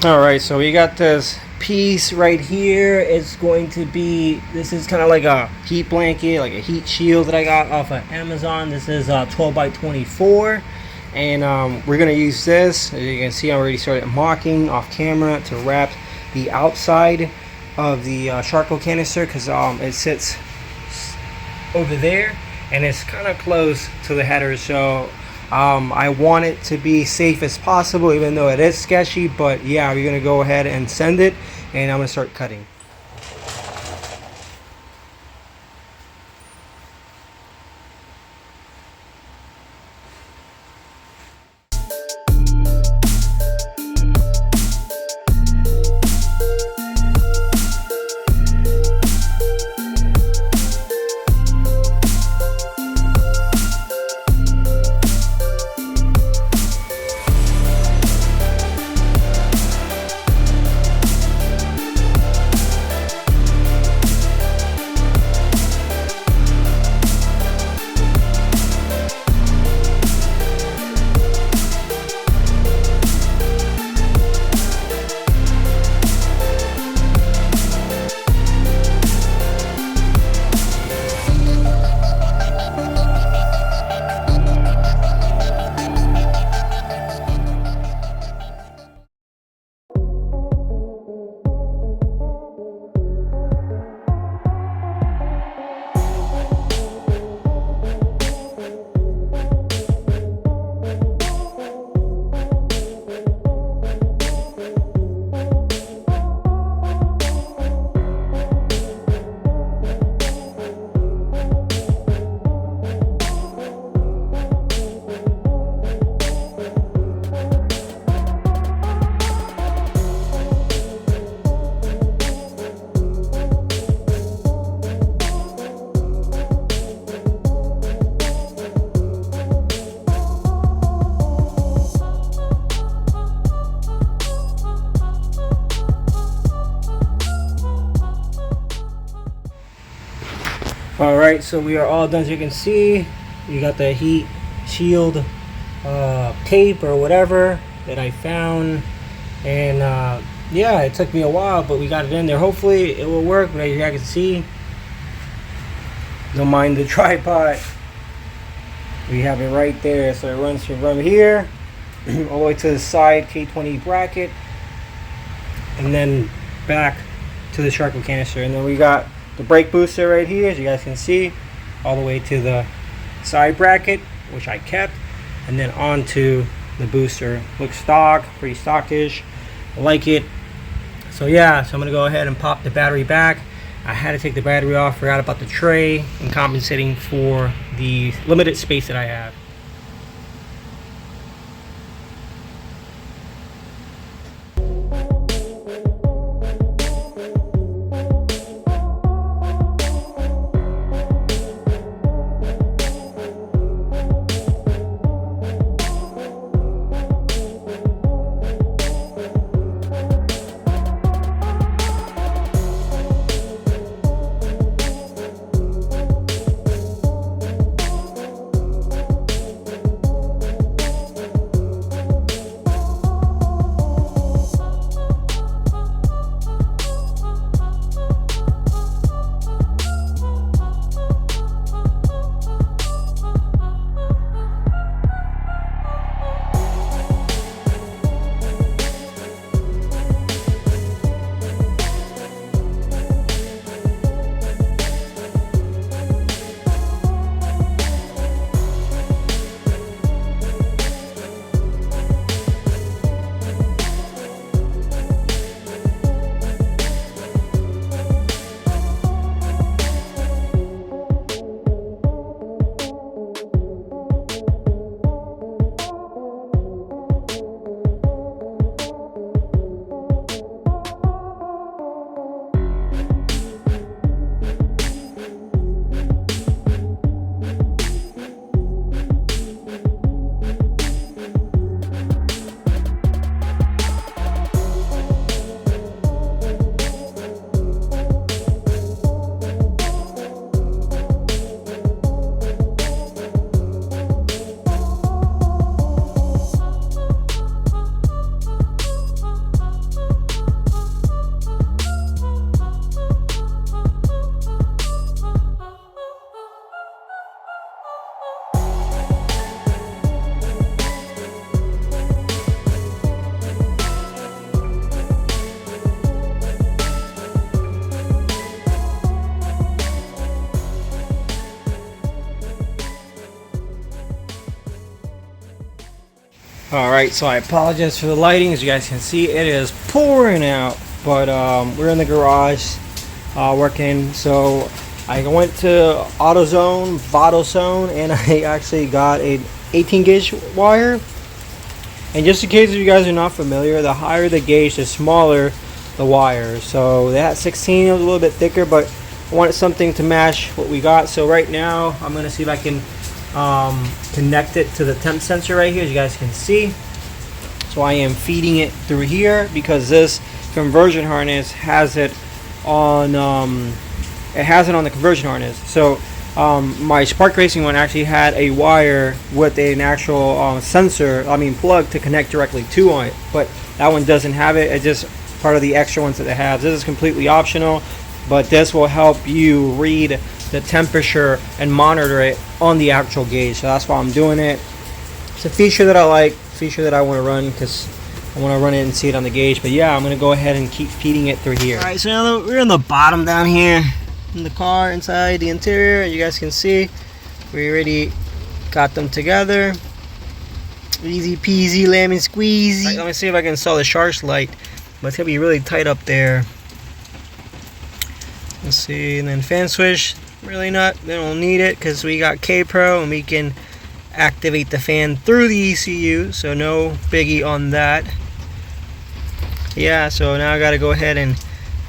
All right, so we got this piece right here. It's going to be, this is kind of like a heat blanket, like a heat shield that I got off of Amazon. This is 12 by 24, and we're gonna use this. As you can see, I already started marking off camera to wrap the outside of the charcoal canister, because it sits over there and it's kind of close to the header. So I want it to be safe as possible, even though it is sketchy. But yeah, we're gonna go ahead and send it, and I'm gonna start cutting. All right, so we are all done. As you can see, we got the heat shield tape or whatever that I found, and yeah, it took me a while, but we got it in there. Hopefully it will work. But as you guys can see, don't mind the tripod, we have it right there. So it runs from here all the way to the side K20 bracket, and then back to the charcoal canister. And then we got the brake booster right here, as you guys can see, all the way to the side bracket, which I kept, and then onto the booster. Looks stock, pretty stockish. I like it. So yeah, so I'm gonna go ahead and pop the battery back. I had to take the battery off, forgot about the tray, and compensating for the limited space that I have. Alright, so I apologize for the lighting. As you guys can see, it is pouring out. But we're in the garage working. So I went to VadoZone, and I actually got an 18 gauge wire. And just in case you guys are not familiar, the higher the gauge, the smaller the wire. So that 16 was a little bit thicker, but I wanted something to match what we got. So right now I'm going to see if I can connect it to the temp sensor right here, as you guys can see. So I am feeding it through here because this conversion harness has it on the conversion harness. So my Spark Racing one actually had a wire with an actual plug to connect directly to it, but that one doesn't have it. It's just part of the extra ones that it has. This is completely optional, but this will help you read the temperature and monitor it on the actual gauge. So that's why I'm doing it. It's a feature that I like, feature that I want to run because I want to run it and see it on the gauge. But yeah, I'm going to go ahead and keep feeding it through here. Alright, so now we're in the bottom down here in the car, inside the interior. As you guys can see, we already got them together. Easy peasy lemon squeezy. Right, let me see if I can install the Sharks light, but it's going to be really tight up there. Let's see, and then fan switch, really not, they don't need it because we got K-Pro and we can activate the fan through the ECU, so no biggie on that. Yeah, so now I got to go ahead and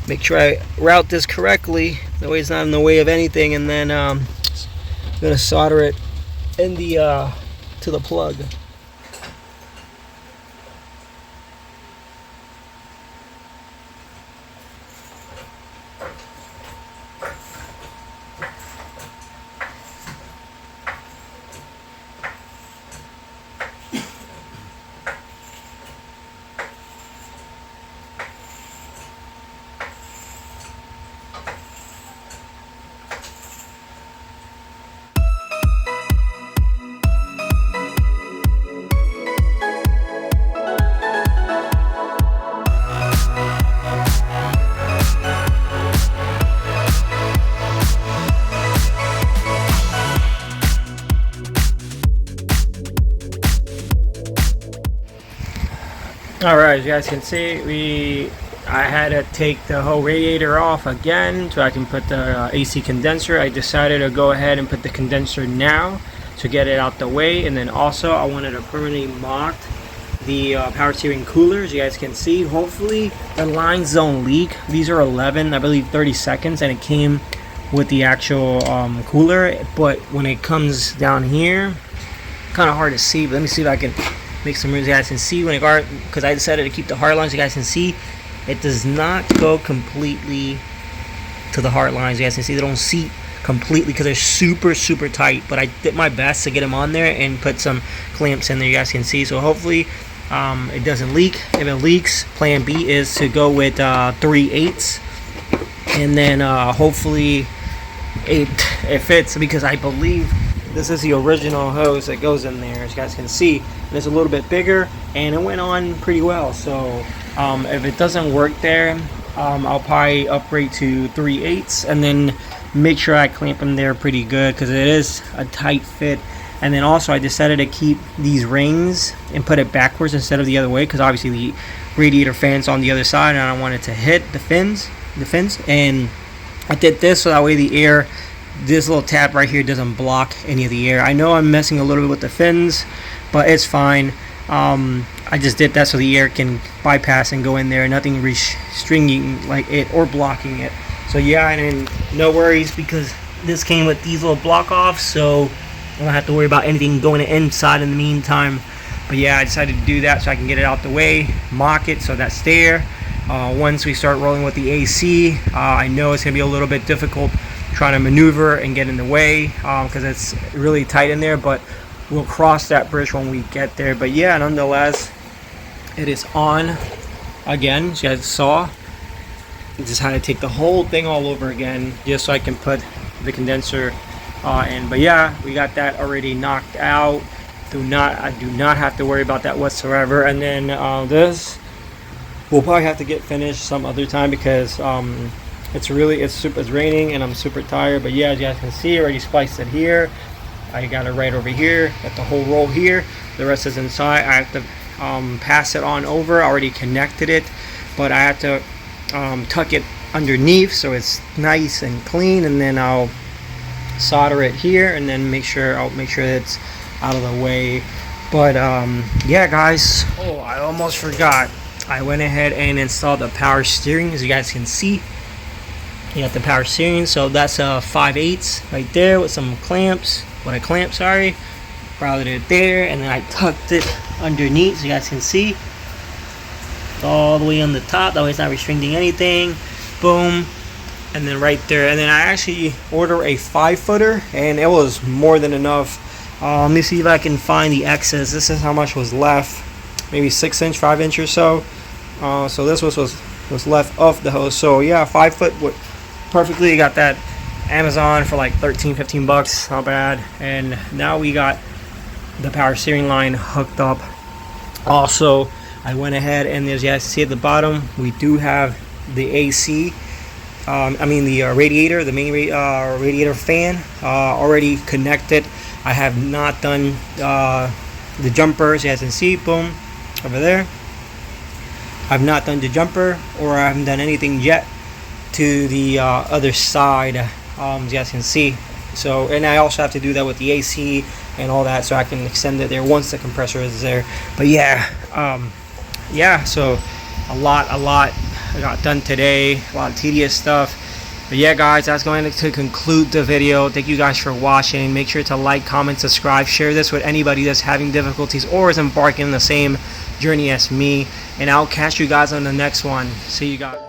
make sure I route this correctly, that way it's not in the way of anything, and then I'm gonna solder it in the to the plug. Alright, as you guys can see, I had to take the whole radiator off again so I can put the AC condenser. I decided to go ahead and put the condenser now to get it out the way, and then also I wanted to permanently mock the power steering cooler. As you guys can see, hopefully the lines don't leak. These are 11, I believe 30 seconds, and it came with the actual cooler, but when it comes down here, kind of hard to see, but let me see if I can make some moves. You guys can see when it got, because I decided to keep the hard lines. You guys can see it does not go completely to the hard lines. You guys can see they don't seat completely because they're super tight, but I did my best to get them on there and put some clamps in there. You guys can see, so hopefully it doesn't leak. If it leaks, plan B is to go with 3/8, and then hopefully it fits, because I believe this is the original hose that goes in there, as you guys can see, and it's a little bit bigger, and it went on pretty well. So if it doesn't work there, I'll probably upgrade to 3/8 and then make sure I clamp them there pretty good, because it is a tight fit. And then also I decided to keep these rings and put it backwards instead of the other way, because obviously the radiator fan's on the other side and I don't want it to hit the fins, and I did this so that way the air, this little tab right here, doesn't block any of the air. I know I'm messing a little bit with the fins, but it's fine. I just did that so the air can bypass and go in there, nothing restricting like it or blocking it. So yeah, and no worries, because this came with these little block offs, so I don't have to worry about anything going inside in the meantime. But yeah, I decided to do that so I can get it out the way, mock it so that's there. Once we start rolling with the AC, I know it's going to be a little bit difficult trying to maneuver and get in the way, because it's really tight in there, but we'll cross that bridge when we get there. But yeah, nonetheless, it is on again, as you guys saw. I just had to take the whole thing all over again just so I can put the condenser in. But yeah, we got that already knocked out. I do not have to worry about that whatsoever. And then this we'll probably have to get finished some other time, because it's raining and I'm super tired. But yeah, as you guys can see, I already spliced it here. I got it right over here. Got the whole roll here. The rest is inside. I have to pass it on over. I already connected it, but I have to tuck it underneath so it's nice and clean, and then I'll solder it here, and then I'll make sure it's out of the way. But yeah, guys. Oh, I almost forgot. I went ahead and installed the power steering. As you guys can see, you got the power steering. So that's a 5/8 right there with some clamps. Sorry, routed it there, and then I tucked it underneath so you guys can see. All the way on the top, that way it's not restricting anything. Boom. And then right there, and then I actually ordered a 5-footer, and it was more than enough. Let me see if I can find the excess. This is how much was left, maybe 6-inch, 5-inch or so. So this was left off the hose. So yeah, 5 foot would perfectly. Got that Amazon for like 13-15 bucks, not bad. And now we got the power steering line hooked up. Also, I went ahead, and as you guys see at the bottom, we do have the AC. The radiator, the main radiator fan already connected. I have not done the jumper, as you guys can see, boom, over there. I've not done the jumper, or I haven't done anything yet to the other side, as you guys can see. So, and I also have to do that with the AC and all that, so I can extend it there once the compressor is there. But yeah, so a lot I got done today, a lot of tedious stuff. But yeah, guys, that's going to conclude the video. Thank you guys for watching. Make sure to like, comment, subscribe, share this with anybody that's having difficulties or is embarking on the same journey as me, and I'll catch you guys on the next one. See you guys.